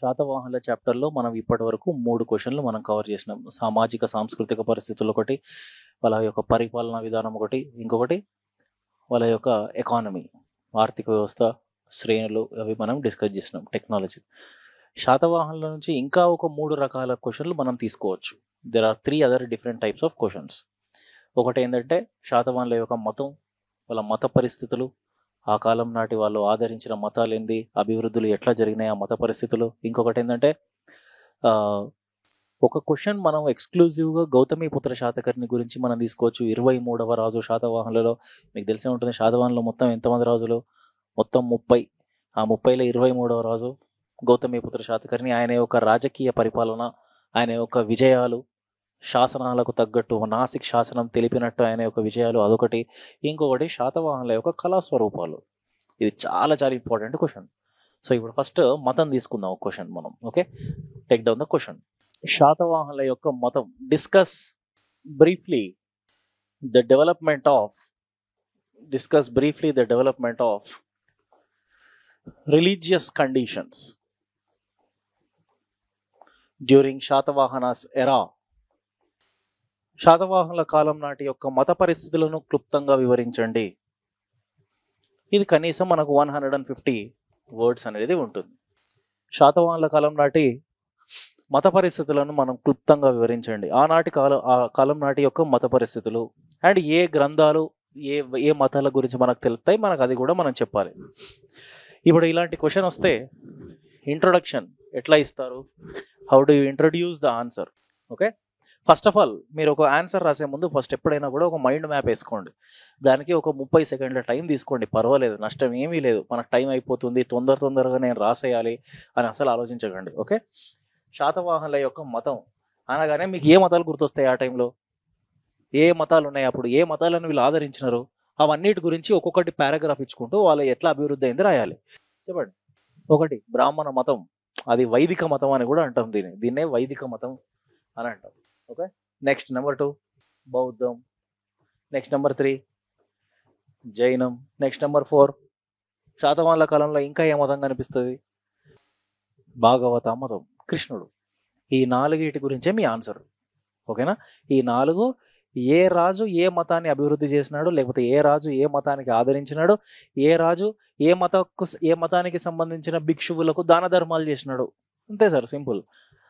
శాతవాహనుల చాప్టర్లో మనం ఇప్పటి వరకు 3 క్వశ్చన్లు మనం కవర్ చేసినాం. సామాజిక సాంస్కృతిక పరిస్థితులు ఒకటి, వాళ్ళ యొక్క పరిపాలనా విధానం ఒకటి, ఇంకొకటి వాళ్ళ యొక్క ఎకానమీ, ఆర్థిక వ్యవస్థ, శ్రేణులు అవి మనం డిస్కస్ చేసినాం. టెక్నాలజీ. శాతవాహనుల నుంచి ఇంకా ఒక 3 రకాల క్వశ్చన్లు మనం తీసుకోవచ్చు. There are 3 other different types of questions. ఒకటి ఏంటంటే శాతవాహనుల యొక్క మతం, వాళ్ళ మత పరిస్థితులు, ఆ కాలం నాటి వాళ్ళు ఆదరించిన మతాలు ఏంది, అభివృద్ధులు ఎట్లా జరిగినాయి ఆ మత పరిస్థితులు. ఇంకొకటి ఏంటంటే ఒక క్వశ్చన్ మనం ఎక్స్క్లూజివ్గా గౌతమిపుత్ర శాతకర్ణి గురించి మనం తీసుకోవచ్చు. 23వ రాజు శాతవాహనులలో. మీకు తెలిసే ఉంటుంది శాతవాహనులు మొత్తం ఎంతమంది రాజులు, మొత్తం 30. ఆ 30లో 23వ రాజు గౌతమిపుత్ర శాతకర్ణి. ఆయన యొక్క రాజకీయ పరిపాలన, ఆయన యొక్క విజయాలు, శాసనాలకు తగ్గట్టు నాసిక్ శాసనం తెలిపినట్టు ఆయన యొక్క విజయాలు అదొకటి. ఇంకొకటి శాతవాహనుల యొక్క కళాస్వరూపాలు. ఇది చాలా చాలా ఇంపార్టెంట్ క్వశ్చన్. సో ఇప్పుడు ఫస్ట్ మతం తీసుకుందాం ఒక క్వశ్చన్ మనం. Okay, take down the question. శాతవాహనుల యొక్క మతం. Discuss briefly the development of religious conditions during Satavahanas era. శాతవాహనుల కాలం నాటి యొక్క మత పరిస్థితులను క్లుప్తంగా వివరించండి. ఇది కనీసం మనకు 150 వర్డ్స్ అనేది ఉంటుంది. శాతవాహనుల కాలం నాటి మత పరిస్థితులను మనం క్లుప్తంగా వివరించండి. ఆ కాలం నాటి యొక్క మత పరిస్థితులు అండ్ ఏ గ్రంథాలు ఏ మతాల గురించి మనకు తెలుస్తాయి, మనకు అది కూడా మనం చెప్పాలి. ఇప్పుడు ఇలాంటి క్వశ్చన్ వస్తే ఇంట్రొడక్షన్ ఎట్లా ఇస్తారు, how do you introduce the answer. Okay, first of all మీరు ఒక ఆన్సర్ రాసే ముందు ఫస్ట్ ఎప్పుడైనా కూడా ఒక మైండ్ మ్యాప్ వేసుకోండి. దానికి ఒక 30 సెకండ్ల టైం తీసుకోండి, పర్వాలేదు, నష్టం ఏమీ లేదు. మనకు టైం అయిపోతుంది, తొందరగా నేను రాసేయాలి అని అసలు ఆలోచించకండి. ఓకే, శాతవాహనుల యొక్క మతం అనగానే మీకు ఏ మతాలు గుర్తొస్తాయి, ఆ టైంలో ఏ మతాలు ఉన్నాయి, అప్పుడు ఏ మతాలను వీళ్ళు ఆదరించినారు, అవన్నిటి గురించి ఒక్కొక్కటి పారాగ్రాఫ్ ఇచ్చుకుంటూ వాళ్ళు ఎట్లా అభివృద్ధి అయింది రాయాలి. చెప్పండి. ఒకటి బ్రాహ్మణ మతం, అది వైదిక మతం అని కూడా అంటాం. దీన్నే వైదిక మతం అని అంటాం. ఓకే, నెక్స్ట్ నెంబర్ 2 బౌద్ధం, నెక్స్ట్ నెంబర్ 3 జైనం, నెక్స్ట్ నెంబర్ 4 శాతవాహనుల కాలంలో ఇంకా ఏ మతం కనిపిస్తుంది, భాగవత మతం, కృష్ణుడు. ఈ 4 గురించే మీ ఆన్సర్. ఓకేనా, ఈ 4 ఏ రాజు ఏ మతాన్ని అభివృద్ధి చేసినాడు, లేకపోతే ఏ రాజు ఏ మతానికి ఆదరించినాడు, ఏ రాజు ఏ మతానికి సంబంధించిన భిక్షువులకు దాన ధర్మాలు చేసినాడు. అంతే సార్, సింపుల్.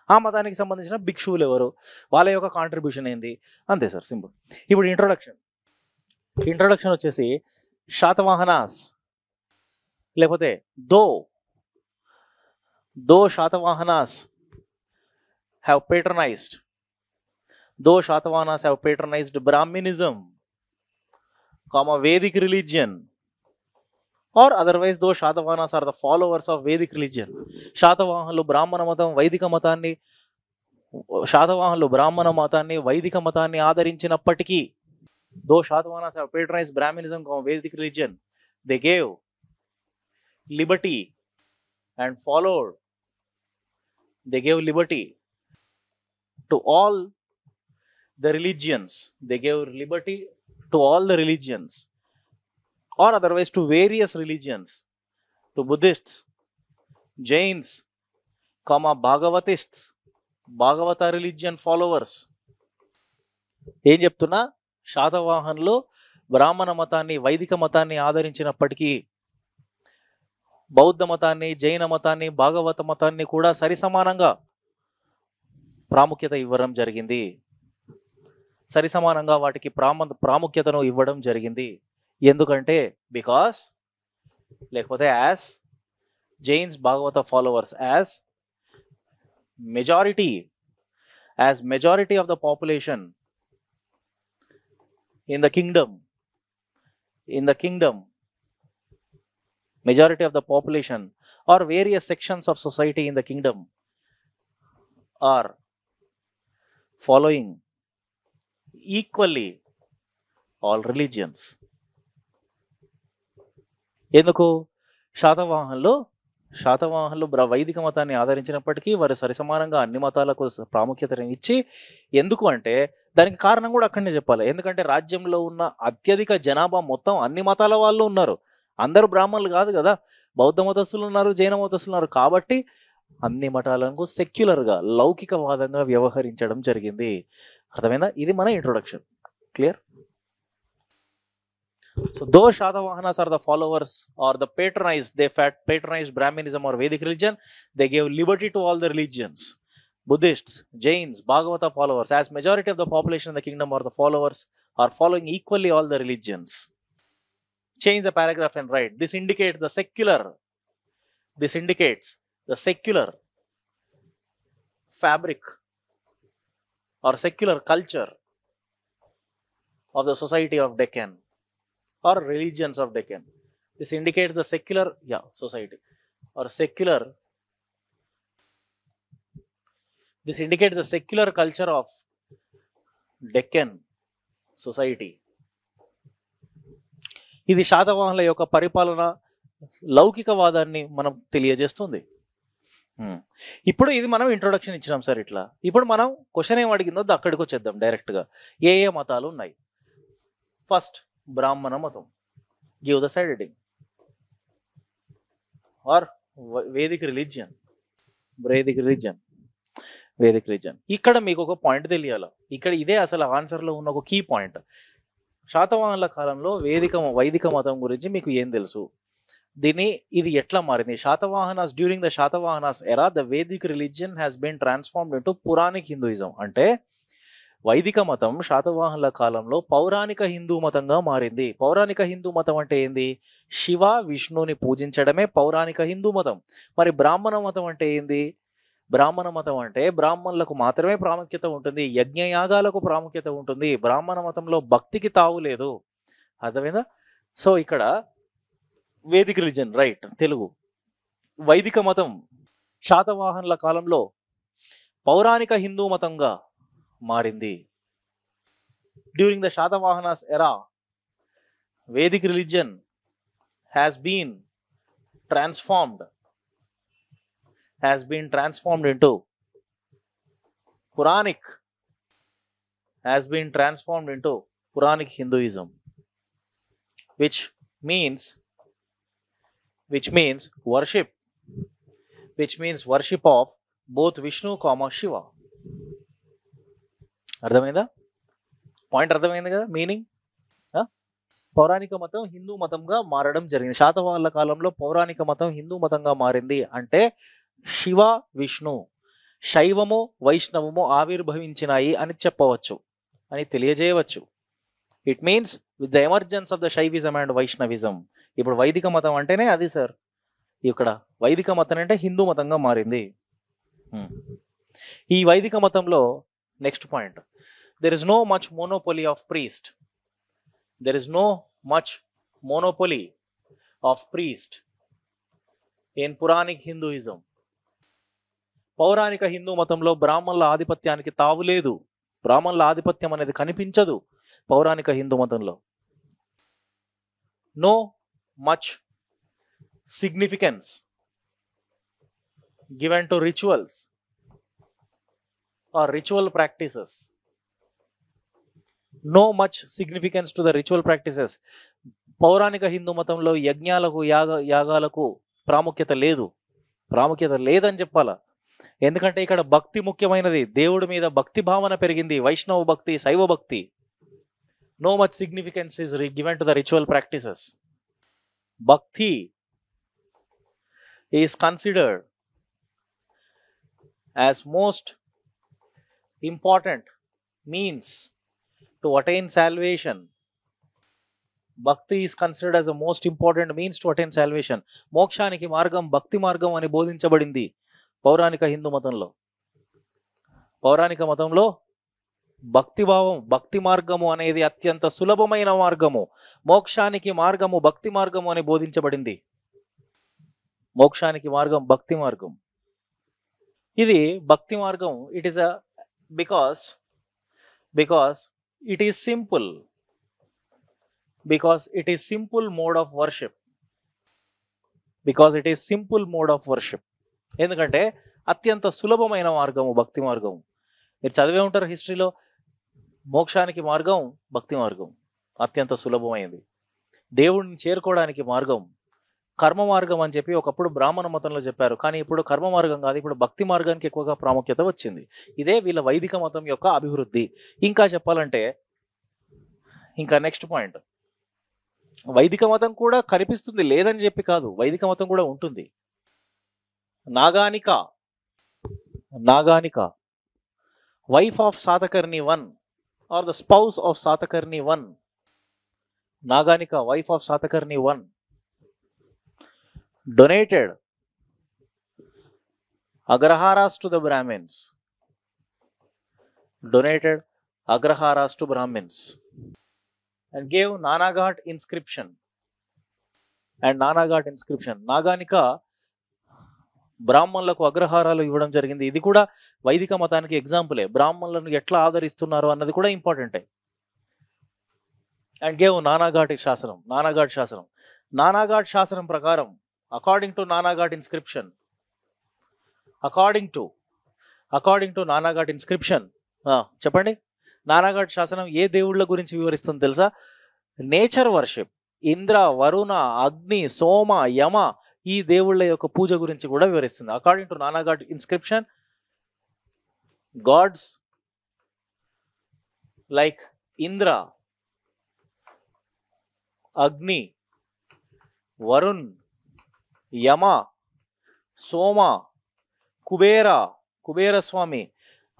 ఆ మతానికి సంబంధించిన భిక్షువులు ఎవరు, వాళ్ళ యొక్క కాంట్రిబ్యూషన్ ఏంది, అంతే సార్, సింపుల్. ఇప్పుడు ఇంట్రొడక్షన్ వచ్చేసి శాతవాహనాస్, లేకపోతే though Satavahanas have patronized Brahminism, Vedic religion, or otherwise those Shatavahanas are the followers of Vedic religion. శాతవాహనులు బ్రాహ్మణ మతాన్ని వైదిక మతాన్ని ఆదరించినప్పటికీ, though Shatavahanas have patronized Brahminism, Vedic religion, they gave liberty and followed. They gave liberty to all the religions. They gave liberty to all the religions, or otherwise to various religions, to Buddhists, Jains, Bhagavatists, Bhagavata religion followers. ఏం చెప్తున్నా, శాతవాహనులు బ్రాహ్మణ మతాన్ని వైదిక మతాన్ని ఆదరించినప్పటికీ బౌద్ధ మతాన్ని, జైన మతాన్ని, భాగవత మతాన్ని కూడా సరిసమానంగా ప్రాముఖ్యత ఇవ్వడం జరిగింది. సరిసమానంగా వాటికి ప్రాముఖ్యతను ఇవ్వడం జరిగింది. ఎందుకంటే బికాస్, లేకపోతే as Jains, Bhagavata followers, as majority of the population in the kingdom, majority of the population or various sections of society in the kingdom are following equally all religions. ఎందుకు శాతవాహనులు వైదిక మతాన్ని ఆదరించినప్పటికీ వారు సరిసమానంగా అన్ని మతాలకు ప్రాముఖ్యతను ఇచ్చి, ఎందుకు అంటే దానికి కారణం కూడా అక్కడనే చెప్పాలి. ఎందుకంటే రాజ్యంలో ఉన్న అత్యధిక జనాభా మొత్తం అన్ని మతాల వాళ్ళు ఉన్నారు. అందరూ బ్రాహ్మణులు కాదు కదా, బౌద్ధ మతస్థులు ఉన్నారు, జైన మతస్థులు ఉన్నారు. కాబట్టి అన్ని మతాలకు సెక్యులర్గా లౌకికవాదంగా వ్యవహరించడం జరిగింది. అర్థమైందా? ఇది మన introduction. Clear? So though Shatavahanas are the followers or the patronized Brahminism or Vedic religion, they gave liberty to all the religions. Buddhists, Jains, Bhagavata followers, as majority of the population in the kingdom or the followers are following equally all the religions. Change the paragraph and write, this indicates the secular fabric or secular culture of the society of Deccan or religions of Deccan. This indicates the secular society or secular. This indicates the secular culture of Deccan society. ఇది శాతవాహనుల యొక్క పరిపాలన లౌకికవాదాన్ని మనం తెలియజేస్తుంది. ఇప్పుడు ఇది మనం introduction ఇచ్చినాం సార్. ఇట్లా ఇప్పుడు మనం క్వశ్చన్ ఏం అడిగిందో అక్కడికి వచ్చేద్దాం డైరెక్ట్గా. ఏ మతాలు ఉన్నాయి? ఫస్ట్ బ్రాహ్మణ మతం. Give the side heading. Or Vedic religion. ఇక్కడ మీకు ఒక పాయింట్ తెలియాలి. ఇక్కడ ఇదే అసలు ఆన్సర్లో ఉన్న ఒక కీ పాయింట్. శాతవాహనుల కాలంలో వైదిక మతం గురించి మీకు ఏం తెలుసు? ఇది ఎట్లా మారింది? Satavahanas during the Satavahanas era the Vedic religion has been transformed into Puranic Hinduism. అంటే వైదిక మతం శాతవాహనుల కాలంలో పౌరాణిక హిందూ మతంగా మారింది. పౌరాణిక హిందూ మతం అంటే ఏంది? శివ విష్ణుని పూజించడమే పౌరాణిక హిందూ మతం. మరి బ్రాహ్మణ మతం అంటే ఏంది? బ్రాహ్మణ మతం అంటే బ్రాహ్మణులకు మాత్రమే ప్రాముఖ్యత ఉంటుంది, యజ్ఞయాగాలకు ప్రాముఖ్యత ఉంటుంది. బ్రాహ్మణ మతంలో భక్తికి తావు లేదు. అర్థమైందా? సో ఇక్కడ వేదిక్ రిలీజన్, రైట్, తెలుగు. వైదిక మతం శాతవాహనుల కాలంలో పౌరాణిక హిందూ మతంగా మారింది. During the Satavahanas era Vedic religion has been transformed into Puranic Hinduism, which means worship of both Vishnu, Shiva. అర్థమైందా? పాయింట్ అర్థమైంది కదా? మీనింగ్ పౌరాణిక మతం హిందూ మతంగా మారడం జరిగింది. శాతవాహనుల కాలంలో పౌరాణిక మతం హిందూ మతంగా మారింది. అంటే శివ విష్ణు, శైవము వైష్ణవము ఆవిర్భవించినాయి అని చెప్పవచ్చు, అని తెలియజేయవచ్చు. It means with the emergence of the Shaivism and Vaishnavism. ఇప్పుడు వైదిక మతం అంటేనే అది సార్. ఇక్కడ వైదిక మతం అంటే హిందూ మతంగా మారింది. ఈ వైదిక మతంలో next point, there is no much monopoly of priest. In Puranic Hinduism. పౌరాణిక హిందూ మతంలో బ్రాహ్మణుల ఆధిపత్యానికి తావు లేదు. బ్రాహ్మణుల ఆధిపత్యం అనేది కనిపించదు పౌరాణిక హిందూ మతంలో. No much significance given to rituals or ritual practices. No much significance to the ritual practices. పౌరాణిక హిందూ మతంలో యజ్ఞాలకు యాగాలకు ప్రాముఖ్యత లేదని చెప్పాలా. ఎందుకంటే ఇక్కడ భక్తి ముఖ్యమైనది. దేవుడి మీద భక్తి భావన పెరిగింది. వైష్ణవ భక్తి, శైవ భక్తి. No much significance is given to the ritual practices. Bhakti is considered as most important means to attain salvation. Bhakti is considered as the most important means to attain salvation. మోక్షానికి మార్గం భక్తి మార్గం అని బోధించబడింది పౌరాణిక హిందూ మతంలో. పౌరాణిక మతంలో భక్తి మార్గము అనేది అత్యంత సులభమైన మార్గము. మోక్షానికి మార్గము భక్తి మార్గము అని బోధించబడింది. మోక్షానికి మార్గం భక్తి మార్గం. ఇది భక్తి మార్గం. It is because it is simple mode of worship. ఎందుకంటే అత్యంత సులభమైన మార్గము భక్తి మార్గం. మీరు చదివే ఉంటారు హిస్టరీలో, మోక్షానికి మార్గం భక్తి మార్గం అత్యంత సులభమైనది. దేవుడిని చేరుకోవడానికి మార్గం కర్మ మార్గం అని చెప్పి ఒకప్పుడు బ్రాహ్మణ మతంలో చెప్పారు, కానీ ఇప్పుడు కర్మ మార్గం కాదు, ఇప్పుడు భక్తి మార్గానికి ఎక్కువగా ప్రాముఖ్యత వచ్చింది. ఇదే వీళ్ళ వైదిక మతం యొక్క అభివృద్ధి. ఇంకా చెప్పాలంటే ఇంకా నెక్స్ట్ పాయింట్, వైదిక మతం కూడా కనిపిస్తుంది, లేదని చెప్పి కాదు, వైదిక మతం కూడా ఉంటుంది. Naganika wife of Satakarni 1 or the spouse of Satakarni 1. Naganika wife of Satakarni 1 donated agraharas to the Brahmins. Donated agraharas to Brahmins and gave Nanaghat inscription. And Nanaghat inscription. Naganika బ్రాహ్మణులకు అగ్రహారాలు ఇవ్వడం జరిగింది. ఇది కూడా వైదిక మతానికి ఎగ్జాంపులే. బ్రాహ్మణులను ఎట్లా ఆదరిస్తున్నారు అన్నది కూడా ఇంపార్టెంటే. అండ్ గేవ్ నానాఘాట్ శాసనం. నానాఘాట్ శాసనం ప్రకారం, according to Nanaghat inscription, according to Nanaghat inscription, చెప్పండి, నానాఘాట్ శాసనం ఏ దేవుళ్ళ గురించి వివరిస్తుంది తెలుసా? నేచర్ వర్షిప్, ఇంద్ర, వరుణ, అగ్ని, సోమ, యమ, ఈ దేవుళ్ళ యొక్క పూజ గురించి కూడా వివరిస్తుంది. According to Naneghat inscription, gods like Indra, Agni, Varun, Yama, Soma, Kubera Swami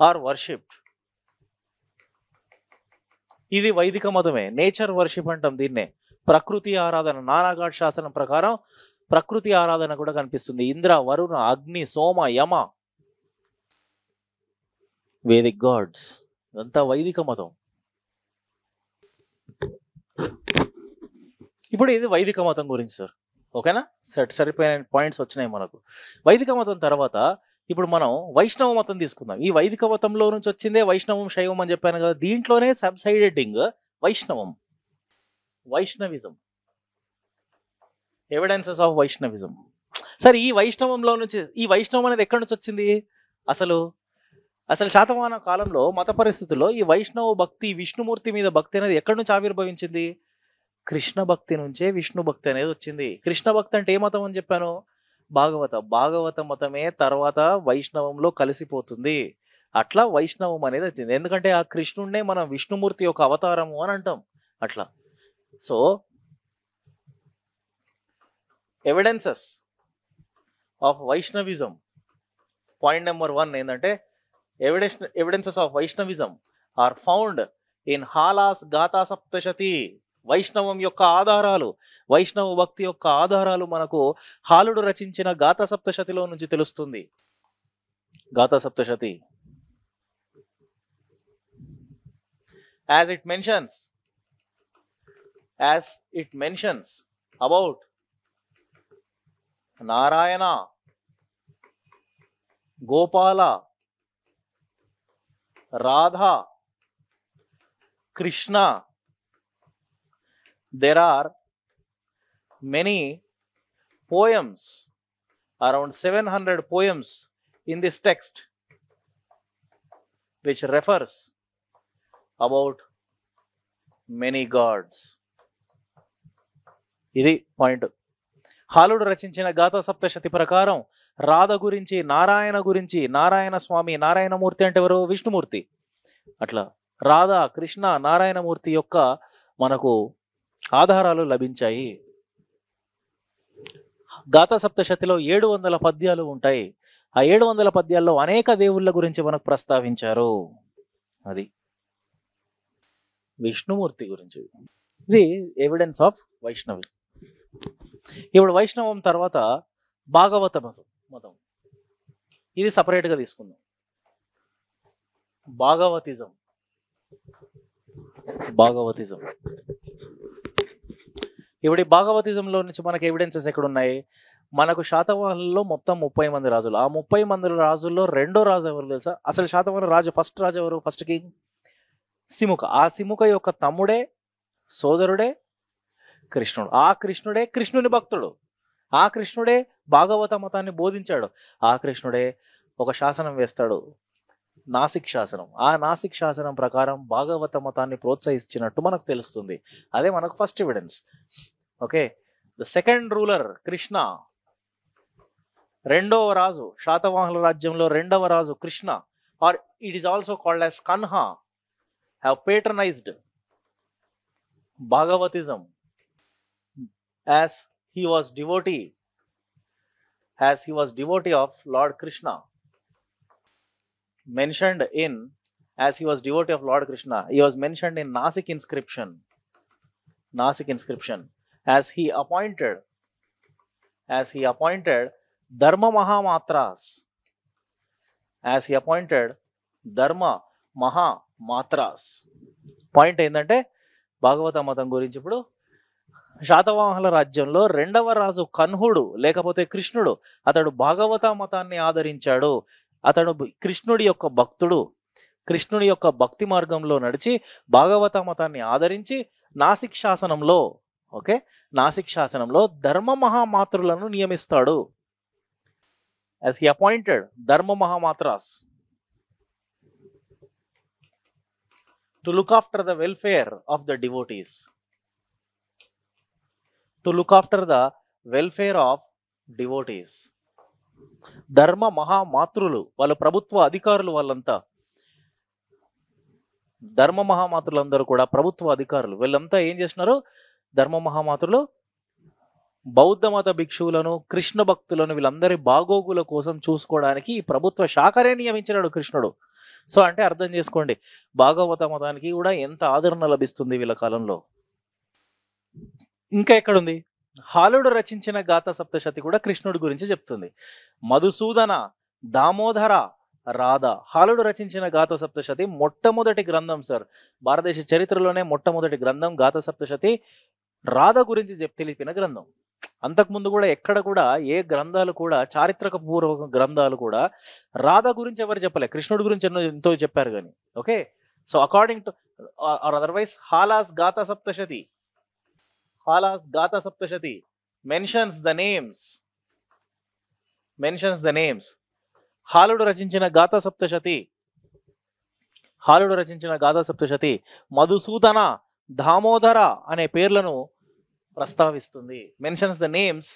are worshipped. ఇది వైదిక మతమే. నేచర్ వర్షిప్ అంటాం దీన్నే. ప్రకృతి ఆరాధన, నానాఘాట్ శాసనం ప్రకారం ప్రకృతి ఆరాధన కూడా కనిపిస్తుంది. ఇంద్ర, వరుణ, అగ్ని, సోమ, యమ, వేదిక్ గాడ్స్. ఇదంతా వైదిక మతం. ఇప్పుడు ఇది వైదిక మతం గురించి సార్, ఓకేనా? సరిపోయిన పాయింట్స్ వచ్చినాయి మనకు. వైదిక మతం తర్వాత ఇప్పుడు మనం వైష్ణవ మతం తీసుకుందాం. ఈ వైదిక మతంలో నుంచి వచ్చిందే వైష్ణవం, శైవం అని చెప్పాను కదా. దీంట్లోనే subside heading Vaishnavism, evidences of Vaishnavism. సరే, ఈ వైష్ణవంలో నుంచి, ఈ వైష్ణవం అనేది ఎక్కడి నుంచి వచ్చింది? అసలు శాతవాహన కాలంలో మత పరిస్థితుల్లో ఈ వైష్ణవ భక్తి, విష్ణుమూర్తి మీద భక్తి అనేది ఎక్కడి నుంచి ఆవిర్భవించింది? కృష్ణ భక్తి నుంచే విష్ణు భక్తి అనేది వచ్చింది. కృష్ణ భక్తి అంటే ఏ మతం అని చెప్పాను? భాగవత మతమే తర్వాత వైష్ణవంలో కలిసిపోతుంది. అట్లా వైష్ణవం అనేది వచ్చింది. ఎందుకంటే ఆ కృష్ణుడినే మనం విష్ణుమూర్తి యొక్క అవతారము అని అంటాం. అట్లా. So evidences of Vaishnavism, point number 1 ఏంటంటే, evidences of Vaishnavism are found in Hala's Gatha Saptashati. వైష్ణవం యొక్క ఆధారాలు, వైష్ణవ భక్తి యొక్క ఆధారాలు మనకు హాలుడు రచించిన గాథా సప్తశతిలో నుంచి తెలుస్తుంది. Gatha Saptashati, as it mentions about Narayana, Gopala, Radha, Krishna. There are many poems, around 700 poems in this text, which refers about many gods. ఇది పాయింట్. హాలుడు రచించిన గాథా సప్తశతి ప్రకారం రాధ గురించి, నారాయణ స్వామి, నారాయణమూర్తి అంటే ఎవరు? విష్ణుమూర్తి. అట్లా రాధ, కృష్ణ, నారాయణమూర్తి యొక్క మనకు ఆధారాలు లభించాయి. గాథా సప్తశతిలో 700 పద్యాలు ఉంటాయి. ఆ 700 పద్యాల్లో అనేక దేవుళ్ళ గురించి మనకు ప్రస్తావించారు. అది విష్ణుమూర్తి గురించి. ఇది ఎవిడెన్స్ ఆఫ్ వైష్ణవి. ఇప్పుడు వైష్ణవం తర్వాత భాగవత మతం, ఇది సపరేట్గా తీసుకుందాం. భాగవతిజం. ఇప్పుడు ఈ భాగవతిజంలో నుంచి మనకి ఎవిడెన్సెస్ ఎక్కడున్నాయి? మనకు శాతవాహనుల్లో మొత్తం 30 మంది రాజులు. ఆ 30 మంది రాజుల్లో రెండో రాజు ఎవరు తెలుసా? అసలు శాతవాహన రాజు ఫస్ట్ రాజు ఎవరు? First king Simuka. ఆ సిముక యొక్క తమ్ముడే, సోదరుడే కృష్ణుడు. ఆ కృష్ణుడే కృష్ణుని భక్తుడు. ఆ కృష్ణుడే భాగవత మతాన్ని బోధించాడు. ఆ కృష్ణుడే ఒక శాసనం వేస్తాడు, నాసిక్ శాసనం. ఆ నాసిక్ శాసనం ప్రకారం భాగవత మతాన్ని ప్రోత్సహించినట్టు మనకు తెలుస్తుంది. అదే మనకు first evidence. Okay, the second ruler Krishna, రెండవ రాజు, శాతవాహనుల రాజ్యంలో రెండవ రాజు Krishna, or it is also called as Kanha, have patronised Bhagavatism as he was devotee of Lord Krishna. Mentioned in as he was devotee of Lord Krishna, he was mentioned in Nasik inscription as he appointed Dharma Mahamatras, point ఏంటంటే భాగవత మతం గురించి ఇప్పుడు శాతవాహనుల రాజ్యంలో రెండవ రాజు కన్హుడు లేకపోతే కృష్ణుడు, అతడు భాగవత మతాన్ని ఆదరించాడు. అతడు కృష్ణుడి యొక్క భక్తుడు, కృష్ణుడి యొక్క భక్తి మార్గంలో నడిచి భాగవత మతాన్ని ఆదరించి నాసిక్ శాసనంలో ధర్మ మహామాతృలను నియమిస్తాడు. as he appointed ధర్మ మహామాత్రాస్ to look after the welfare of the devotees. ధర్మ మహామాతృలు, వాళ్ళ ప్రభుత్వ అధికారులు, వాళ్ళంతా ధర్మ మహామాతృలందరూ కూడా ప్రభుత్వ అధికారులు. వీళ్ళంతా ఏం చేస్తున్నారు? ధర్మ మహామాతృలు బౌద్ధ మత భిక్షువులను, కృష్ణ భక్తులను, వీళ్ళందరి బాగోగుల కోసం చూసుకోవడానికి ఈ ప్రభుత్వ శాఖనే నియమించినాడు కృష్ణుడు. సో అంటే అర్థం చేసుకోండి, భాగవత మతానికి కూడా ఎంత ఆదరణ లభిస్తుంది వీళ్ళ కాలంలో. ఇంకా ఎక్కడుంది? హాలుడు రచించిన గాథ సప్తశతి కూడా కృష్ణుడి గురించి చెప్తుంది. మధుసూదన, దామోదర, రాధ. హాలుడు రచించిన గాథ సప్తశతి మొట్టమొదటి గ్రంథం సార్, భారతదేశ చరిత్రలోనే మొట్టమొదటి గ్రంథం గాథ సప్తశతి. రాధ గురించి తెలిపిన గ్రంథం. అంతకుముందు కూడా ఎక్కడ కూడా ఏ గ్రంథాలు కూడా, చారిత్రక పూర్వక గ్రంథాలు కూడా రాధ గురించి ఎవరు చెప్పలే, కృష్ణుడి గురించి ఎంతో చెప్పారు కానీ. Okay, so according to or otherwise Hala's Gatha Saptashati mentions the names. హాలుడు రచించిన గాథ సప్తశతి మధుసూదన, దామోదర అనే పేర్లను ప్రస్తావిస్తుంది. Mentions the names.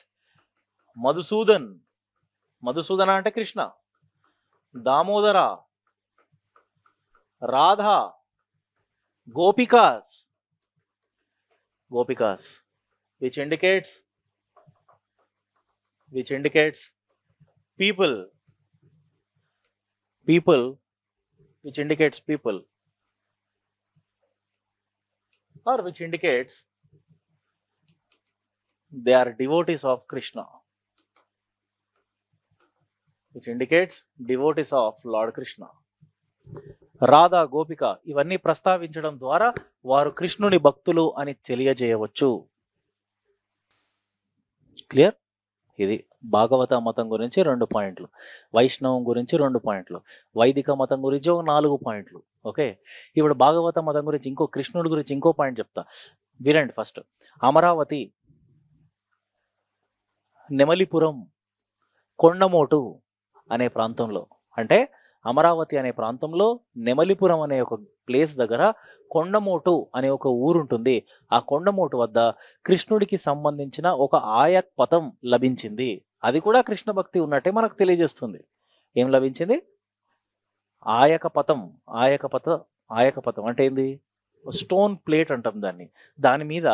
మధుసూదన అంటే Krishna, Damodara, Radha, gopikas, which indicates people, which indicates people, or which indicates they are devotees of Krishna, which indicates devotees of Lord Krishna. Radha, గోపిక ఇవన్నీ ప్రస్తావించడం ద్వారా వారు కృష్ణుని భక్తులు అని తెలియజేయవచ్చు. క్లియర్? ఇది భాగవత మతం గురించి 2 పాయింట్లు, వైష్ణవం గురించి 2 పాయింట్లు, వైదిక మతం గురించి 4 పాయింట్లు. ఓకే, ఇప్పుడు భాగవత మతం గురించి కృష్ణుడి గురించి ఇంకో పాయింట్ చెప్తా, వినండి. ఫస్ట్, అమరావతి, నెమలిపురం, కొండమోటు అనే ప్రాంతంలో, అంటే అమరావతి అనే ప్రాంతంలో నెమలిపురం అనే ఒక ప్లేస్ దగ్గర కొండమోటు అనే ఒక ఊరు ఉంటుంది. ఆ కొండమోటు వద్ద కృష్ణుడికి సంబంధించిన ఒక ఆయక్పథం లభించింది. అది కూడా కృష్ణ భక్తి ఉన్నట్టే మనకు తెలియజేస్తుంది. ఏం లభించింది? ఆయకపథం అంటే ఏంది? స్టోన్ ప్లేట్ అంటాం దాన్ని. దాని మీద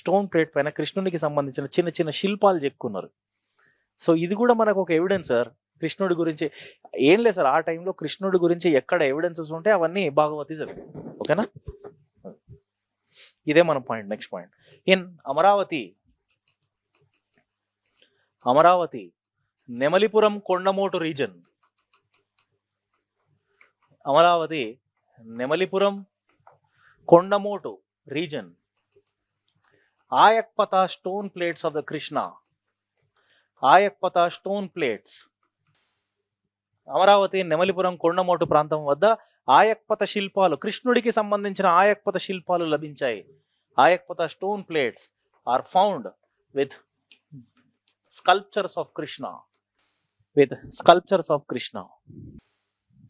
స్టోన్ ప్లేట్ పైన కృష్ణుడికి సంబంధించిన చిన్న చిన్న శిల్పాలు చెక్కున్నారు. సో ఇది కూడా మనకు ఒక ఎవిడెన్స్ సార్ కృష్ణుడి గురించి. ఏం లేదు సార్, ఆ టైంలో కృష్ణుడి గురించి ఎక్కడ ఎవిడెన్సెస్ ఉంటే అవన్నీ భాగవతిజం. ఓకేనా? ఇదే మన point. Next point, in Amaravati Nemalipuram Kondamotu region. Amaravati Nemalipuram Kondamotu region. Ayakapatha stone plates of the Krishna. Ayakapatha stone plates. Amaravati Nemalipuram Kondamotu ప్రాంతం వద్ద ఆయక్పథ శిల్పాలు, కృష్ణుడికి సంబంధించిన ఆయక్పథ శిల్పాలు లభించాయి. Ayakapatha stone plates are found with sculptures of Krishna.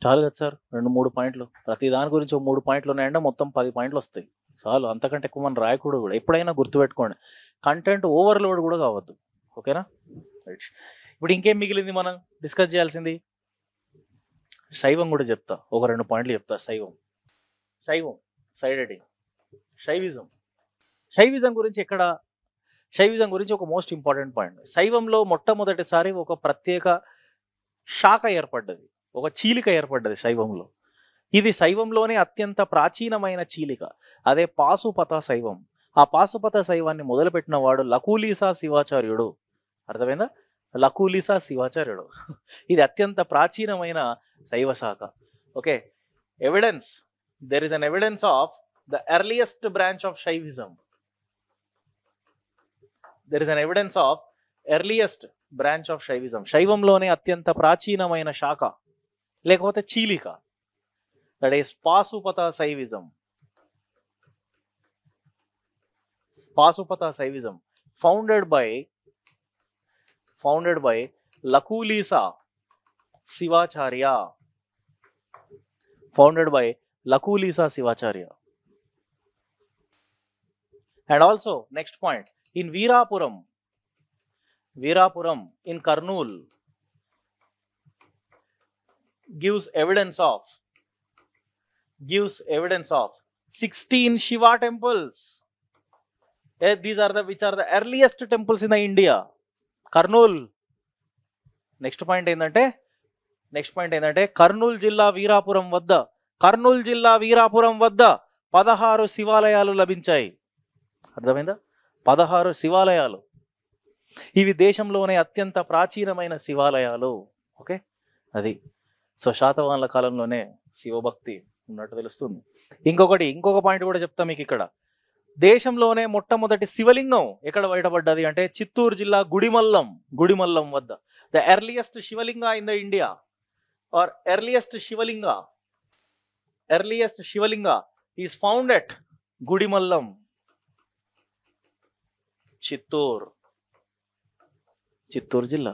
చాలు కదా సార్, 2-3 పాయింట్లు. ప్రతి దాని గురించి 3 పాయింట్లు ఉన్నాయంటే మొత్తం 10 పాయింట్లు వస్తాయి. చాలు, అంతకంటే ఎక్కువ మనం రాయకూడదు కూడా. ఎప్పుడైనా గుర్తుపెట్టుకోండి, కంటెంట్ ఓవర్లోడ్ కూడా కావద్దు. ఓకేనా? రైట్. ఇప్పుడు ఇంకేం మిగిలింది మనం డిస్కస్ చేయాల్సింది? శైవం కూడా చెప్తా, ఒక 2 పాయింట్లు చెప్తా. శైవం సైడ్ హెడింగ్ శైవిజం గురించి ఒక మోస్ట్ ఇంపార్టెంట్ పాయింట్. శైవంలో మొట్టమొదటిసారి ఒక ప్రత్యేక శాఖ ఏర్పడ్డది, ఒక చీలిక ఏర్పడ్డది శైవంలో. ఇది శైవంలోనే అత్యంత ప్రాచీనమైన చీలిక. అదే పాశుపత శైవం. ఆ పాశుపత శైవాన్ని మొదలుపెట్టిన వాడు లకులీసా శివాచార్యుడు. అర్థమైందా? లకులీసా శివాచార్యుడు. ఇది అత్యంత ప్రాచీనమైన శైవ శాఖ. Okay, evidence. There is an evidence of the earliest branch of Shaivism. శైవంలోనే అత్యంత ప్రాచీనమైన శాఖ లేకపోతే చీలిక, that is Pashupata Shaivism. Founded by Lakulisa Shivacharya. And also, next point, in Veerapuram in Kurnool gives evidence of 16 Shiva temples. These are which are the earliest temples in the India. Kurnool. Next point ఏంటంటే కర్నూలు జిల్లా వీరాపురం వద్ద 16 శివాలయాలు లభించాయి. అర్థమైందా? 16 శివాలయాలు. ఇవి దేశంలోనే అత్యంత ప్రాచీనమైన శివాలయాలు. ఓకే, అది. సో శాతవాహనుల కాలంలోనే శివభక్తి ఉన్నట్టు తెలుస్తుంది. ఇంకొక పాయింట్ కూడా చెప్తా మీకు ఇక్కడ. దేశంలోనే మొట్టమొదటి శివలింగం ఎక్కడ బయటపడ్డది అంటే చిత్తూరు జిల్లా గుడిమల్లం వద్ద. The earliest Shivalinga in the India, or earliest Shivalinga is found at Gudimallam, Chittoor జిల్లా.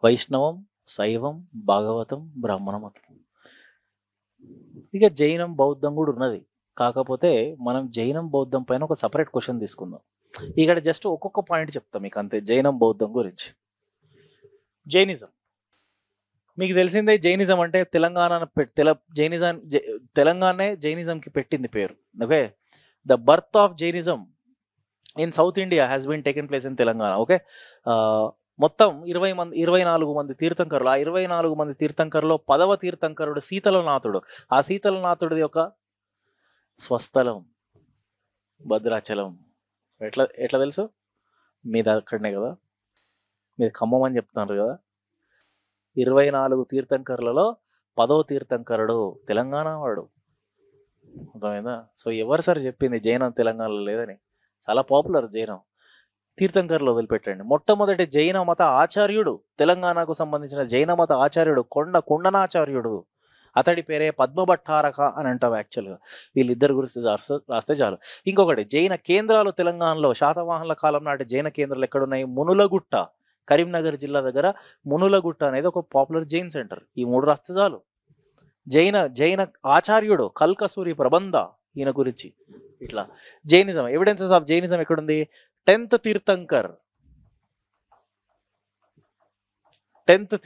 వైష్ణవం, శైవం, భాగవతం, బ్రాహ్మణ మతం. ఇక జైనం, బౌద్ధం కూడా ఉన్నది. కాకపోతే మనం జైనం, బౌద్ధం పైన ఒక సపరేట్ క్వశ్చన్ తీసుకుందాం. ఇక్కడ జస్ట్ ఒక్కొక్క పాయింట్ చెప్తాం మీకు అంతే జైనం, బౌద్ధం గురించి. జైనిజం మీకు తెలిసిందే. జైనిజం అంటే తెలంగాణనే జైనిజంకి పెట్టింది పేరు. Okay, the birth of Jainism in South India has been taken place in Telangana. Okay, మొత్తం 24 మంది తీర్థంకరులు. ఆ 24 మంది తీర్థంకరులో 10వ తీర్థంకరుడు శీతలనాథుడు. ఆ శీతలనాథుడి యొక్క స్వస్థలం భద్రాచలం. ఎట్లా తెలుసు? మీది అక్కడనే కదా, మీరు ఖమ్మం అని చెప్తున్నారు కదా. 24 తీర్థంకరులలో 10వ తీర్థంకరుడు తెలంగాణ వాడు. అర్థమైందా? సో ఎవరు సార్ చెప్పింది జైనం తెలంగాణలో లేదని? చాలా పాపులర్ జైనం. తీర్థంకర్లు వదిలిపెట్టండి. మొట్టమొదటి జైన మత ఆచార్యుడు, తెలంగాణకు సంబంధించిన జైన మత ఆచార్యుడు కొండనాచార్యుడు. అతడి పేరే పద్మభట్టారక అని అంటాం యాక్చువల్గా. వీళ్ళిద్దరు గురించి రాస్తే చాలు. ఇంకొకటి, జైన కేంద్రాలు తెలంగాణలో శాతవాహనుల కాలం నాటి జైన కేంద్రాలు ఎక్కడున్నాయి? మునులగుట్ట, కరీంనగర్ జిల్లా దగ్గర మునులగుట్ట అనేది ఒక పాపులర్ జైన్ సెంటర్. ఈ 3 రాస్తే చాలు. జైన ఆచార్యుడు కల్కసూరి ప్రబంధ, ఈయన గురించి. ఇట్లా జైనిజం, ఎవిడెన్సెస్ ఆఫ్ జైనిజం ఎక్కడుంది? 10th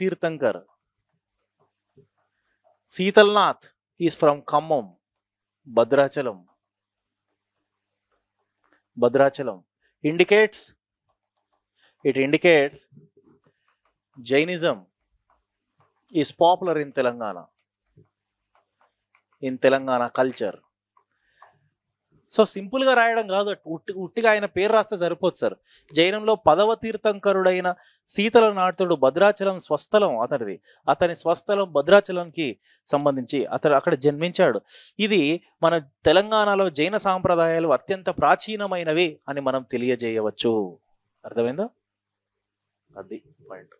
Tirthankar Sheetalnath is from Khammam, Bhadrachalam. indicates Jainism is popular in Telangana culture. So సింపుల్గా రాయడం కాదు, ఉట్టిగా ఆయన పేరు రాస్తే సరిపోదు సార్. జైనంలో 10వ తీర్థంకరుడైన శీతలనాథుడు భద్రాచలం స్వస్థలం అతనిది. అతని స్వస్థలం భద్రాచలంకి సంబంధించి అతడు అక్కడ జన్మించాడు. ఇది మన తెలంగాణలో జైన సాంప్రదాయాలు అత్యంత ప్రాచీనమైనవి అని మనం తెలియజేయవచ్చు. అర్థమైందా? అది పాయింట్.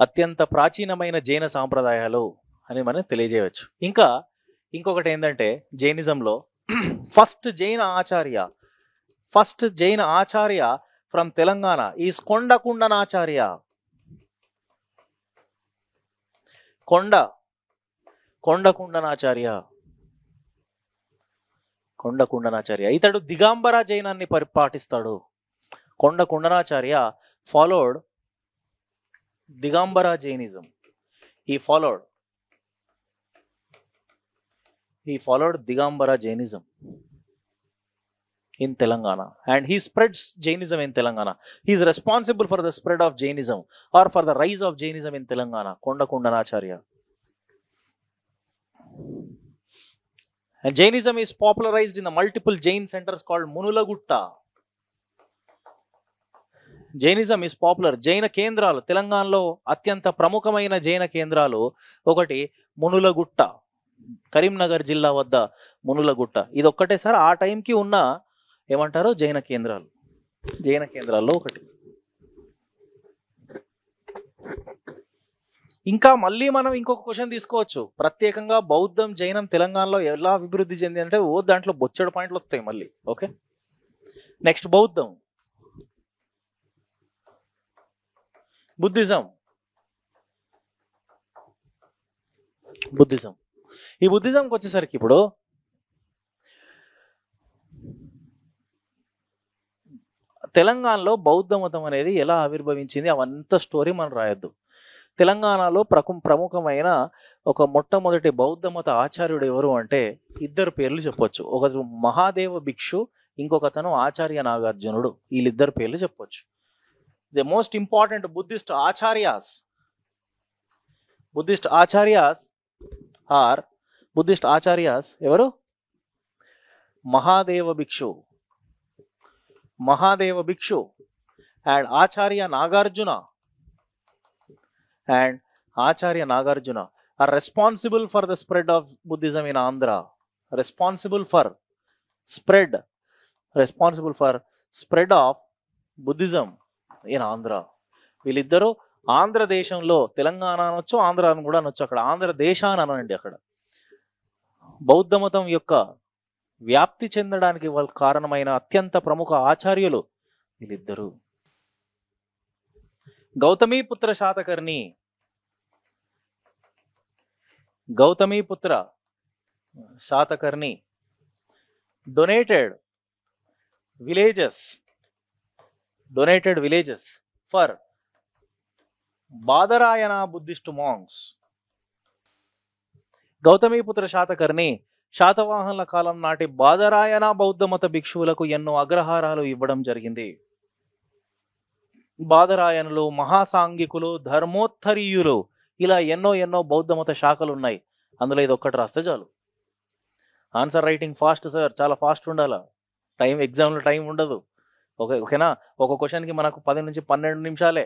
అత్యంత ప్రాచీనమైన జైన సాంప్రదాయాలు అని మనం తెలియజేయవచ్చు. ఇంకొకటి ఏంటంటే జైనిజంలో first Jaina acharya from Telangana is Kondakundanacharya. Kondakundanacharya Konda Kundanacharya. ఇతడు దిగాంబర జైనాన్ని పాటిస్తాడు. Konda Kundanacharya followed Digambara Jainism. He followed Digambara Jainism in Telangana, and he spreads Jainism in Telangana. He is responsible for the spread of Jainism or for the rise of Jainism in Telangana. Konda Kundanacharya. And Jainism is popularized in the multiple Jain centers called Munulagutta. Jainism is popular. జైన కేంద్రాలు తెలంగాణలో అత్యంత ప్రముఖమైన జైన కేంద్రాలు ఒకటి మునులగుట్ట, కరీంనగర్ జిల్లా వద్ద మునులగుట్ట. ఇది ఒక్కటే సార్ ఆ టైంకి ఉన్న ఏమంటారు జైన కేంద్రాల్లో ఒకటి. ఇంకా మళ్ళీ మనం ఇంకొక క్వశ్చన్ తీసుకోవచ్చు. ప్రత్యేకంగా బౌద్ధం జైనం తెలంగాణలో ఎలా అభివృద్ధి చెంది అంటే దాంట్లో బొచ్చడు పాయింట్లు వస్తాయి మళ్ళీ. ఓకే, నెక్స్ట్ బౌద్ధం. బుద్ధిజం. ఈ బుద్ధిజంకి వచ్చేసరికి ఇప్పుడు తెలంగాణలో బౌద్ధ మతం అనేది ఎలా ఆవిర్భవించింది అవంత స్టోరీ మనం రాయొద్దు. తెలంగాణలో ప్రముఖమైన ఒక మొట్టమొదటి బౌద్ధ మత ఆచార్యుడు ఎవరు అంటే ఇద్దరు పేర్లు చెప్పొచ్చు. ఒకరు మహాదేవ భిక్షు, ఇంకొకతను ఆచార్య నాగార్జునుడు. వీళ్ళిద్దరు పేర్లు చెప్పొచ్చు. The most important Buddhist acharyas ఎవరు? మహాదేవ భిక్షు and Acharya Nagarjuna are responsible for the spread of Buddhism in Andhra. Responsible for spread of Buddhism in Andhra. వీళ్ళిద్దరూ ఆంధ్రదేశంలో, తెలంగాణ అనొచ్చు, ఆంధ్ర అని కూడా అనొచ్చు, అక్కడ ఆంధ్రదేశాన్ని అనండి, అక్కడ బౌద్ధ మతం యొక్క వ్యాప్తి చెందడానికి కారణమైన అత్యంత ప్రముఖ ఆచార్యులు వీళ్ళిద్దరూ. Gautamiputra Satakarni donated villages for Badarayana Buddhist monks. Gautamiputra Satakarni శాతవాహనుల కాలం నాటి బాదరాయణ బౌద్ధ మత భిక్షువులకు ఎన్నో అగ్రహారాలు ఇవ్వడం జరిగింది. బాదరాయణులు, మహాసాంఘికులు, ధర్మోత్తరీయులు, ఇలా ఎన్నో బౌద్ధ మత శాఖలు ఉన్నాయి. అందులో ఇది ఒక్కటి రాస్తే చాలు. ఆన్సర్ రైటింగ్ ఫాస్ట్ సార్, చాలా ఫాస్ట్ ఉండాలా. ఎగ్జామ్లో టైం ఉండదు. ఓకేనా? ఒక క్వశ్చన్కి మనకు 10 నుంచి 12 నిమిషాలే.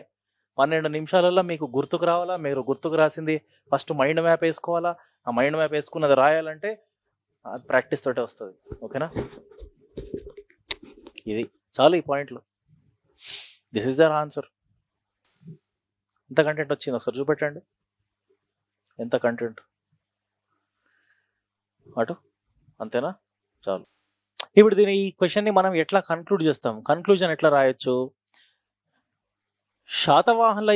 12 నిమిషాలలో మీకు గుర్తుకు రావాలా. మీరు గుర్తుకు రాసింది ఫస్ట్ మైండ్ మ్యాప్ వేసుకోవాలా. ఆ మైండ్ మ్యాప్ వేసుకున్నది రాయాలంటే అది ప్రాక్టీస్ తోటే వస్తుంది. ఓకేనా? ఇది చాలు ఈ పాయింట్లు. This is the answer. ఎంత కంటెంట్ వచ్చింది ఒకసారి చూపెట్టండి. ఎంత కంటెంట్ అటు అంతేనా? చాలు. ఇప్పుడు ఈ క్వశ్చన్ని మనం ఎట్లా కన్క్లూడ్ చేస్తాం? కన్క్లూజన్ ఎట్లా రాయొచ్చు? శాతవాహనుల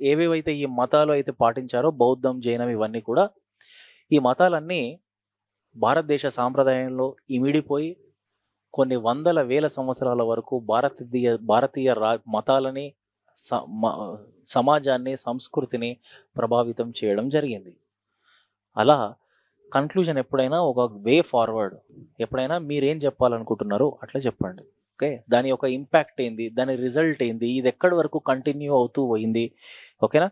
ఏవేవైతే ఈ మతాలు అయితే పాటించారో, బౌద్ధం, జైనం, ఇవన్నీ కూడా, ఈ మతాలన్నీ భారతదేశ సాంప్రదాయంలో ఇమిడిపోయి కొన్ని వందల వేల సంవత్సరాల వరకు భారతీయ మతాలని, సమాజాన్ని, సంస్కృతిని ప్రభావితం చేయడం జరిగింది. అలా కన్క్లూజన్ ఎప్పుడైనా ఒక వే ఫార్వర్డ్, ఎప్పుడైనా మీరేం చెప్పాలనుకుంటున్నారో అట్లా చెప్పండి. ఓకే, దాని యొక్క ఇంపాక్ట్ ఏంది, దాని రిజల్ట్ ఏంది, ఇది ఎక్కడి వరకు కంటిన్యూ అవుతూ పోయింది, ఓకేనా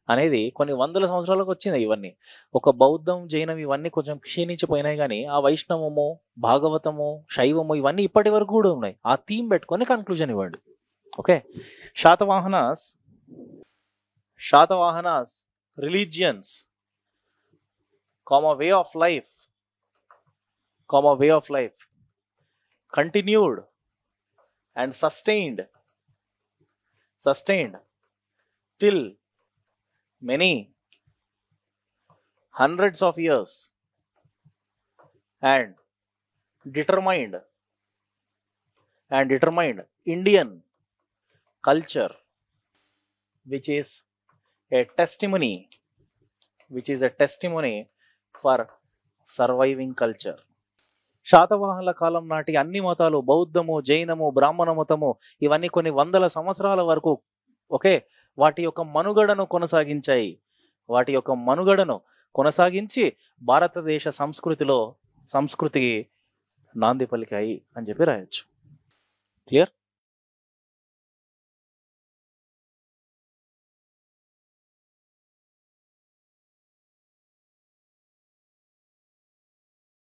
అనేది కొన్ని వందల సంవత్సరాలకు వచ్చింది. ఇవన్నీ ఒక బౌద్ధం, జైనం ఇవన్నీ కొంచెం క్షీణించిపోయినాయి, కానీ ఆ వైష్ణవము, భాగవతము, శైవము ఇవన్నీ ఇప్పటి వరకు కూడా ఉన్నాయి. ఆ థీమ్ పెట్టుకొని కన్క్లూజన్ ఇవ్వండి. Okay, Satavahanas religions, way of life continued and sustained till many hundreds of years, and determined Indian culture, which is a testimony for surviving culture. శాతవాహనుల కాలం నాటి అన్ని మతాలు, బౌద్ధము, జైనము, బ్రాహ్మణ మతము, ఇవన్నీ కొన్ని వందల సంవత్సరాల వరకు వాటి యొక్క మనుగడను కొనసాగించాయి. వాటి యొక్క మనుగడను కొనసాగించి భారతదేశ సంస్కృతికి నాంది పలికాయి అని చెప్పి రాయొచ్చు. క్లియర్?